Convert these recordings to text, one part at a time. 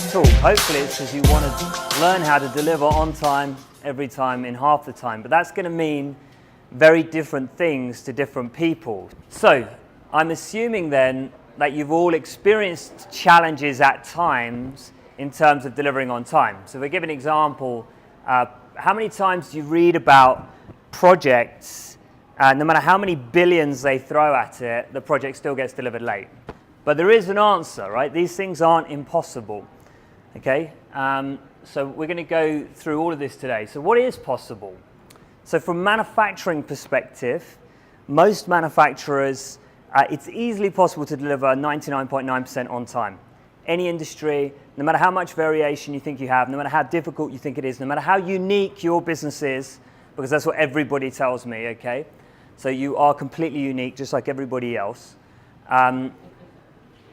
this talk? Hopefully it's because you want to learn how to deliver on time, every time, in half the time. But that's going to mean very different things to different people. So I'm assuming then that you've all experienced challenges at times in terms of delivering on time. So we'll give an example. How many times do you read about projects, no matter how many billions they throw at it, the project still gets delivered late? But there is an answer, right? These things aren't impossible, okay? So we're going to go through all of this today. So what is possible? So from a manufacturing perspective, most manufacturers, it's easily possible to deliver 99.9% on time. Any industry, no matter how much variation you think you have, no matter how difficult you think it is, no matter how unique your business is, because that's what everybody tells me, okay? So you are completely unique, just like everybody else.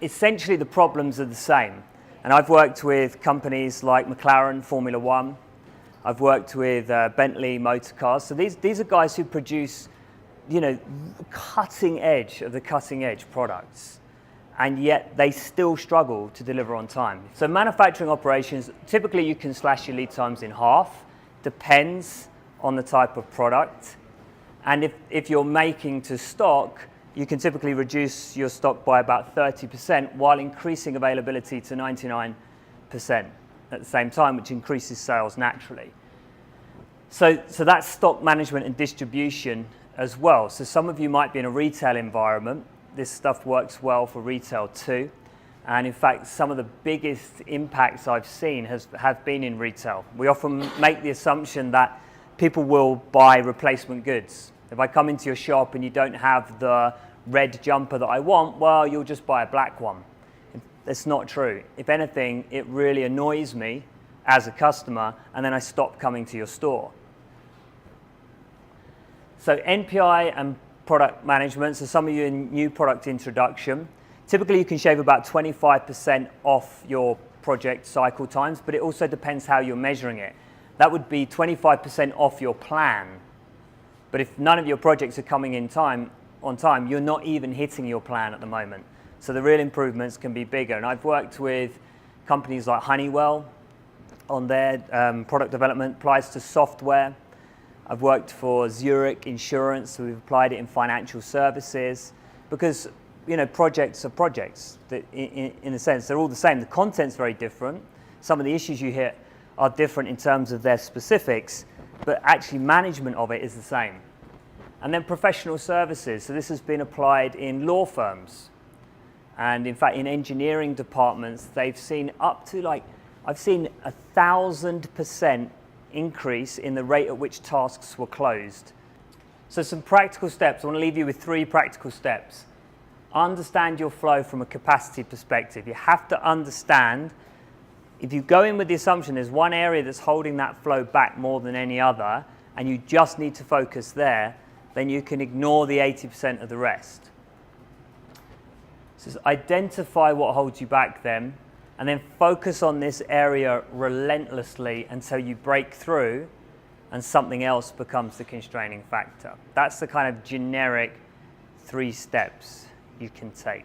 Essentially, the problems are the same. And I've worked with companies like McLaren, Formula One. I've worked with Bentley Motor Cars. So these are guys who produce, you know, cutting edge of the cutting edge products. And yet they still struggle to deliver on time. So manufacturing operations, typically you can slash your lead times in half. Depends on the type of product. And if you're making to stock, you can typically reduce your stock by about 30% while increasing availability to 99% at the same time, which increases sales naturally. So that's stock management and distribution as well. So some of you might be in a retail environment. This stuff works well for retail too. And in fact, some of the biggest impacts I've seen have been in retail. We often make the assumption that people will buy replacement goods. If I come into your shop and you don't have the red jumper that I want, well, you'll just buy a black one. That's not true. If anything, it really annoys me as a customer, and then I stop coming to your store. So NPI and product management, so some of you in new product introduction, typically you can shave about 25% off your project cycle times, but it also depends how you're measuring it. That would be 25% off your plan. But if none of your projects are coming in on time, you're not even hitting your plan at the moment. So the real improvements can be bigger. And I've worked with companies like Honeywell on their product development, applies to software. I've worked for Zurich Insurance, so we've applied it in financial services, because you know, projects are projects. In a sense, they're all the same. The content's very different. Some of the issues you hit are different in terms of their specifics, but actually management of it is the same. And then professional services. So this has been applied in law firms. And in fact, in engineering departments, they've seen up to I've seen 1,000% increase in the rate at which tasks were closed. So some practical steps. I want to leave you with 3 practical steps. Understand your flow from a capacity perspective. You have to understand, if you go in with the assumption there's one area that's holding that flow back more than any other, and you just need to focus there, then you can ignore the 80% of the rest. So identify what holds you back then, and then focus on this area relentlessly until you break through and something else becomes the constraining factor. That's the kind of generic 3 steps you can take.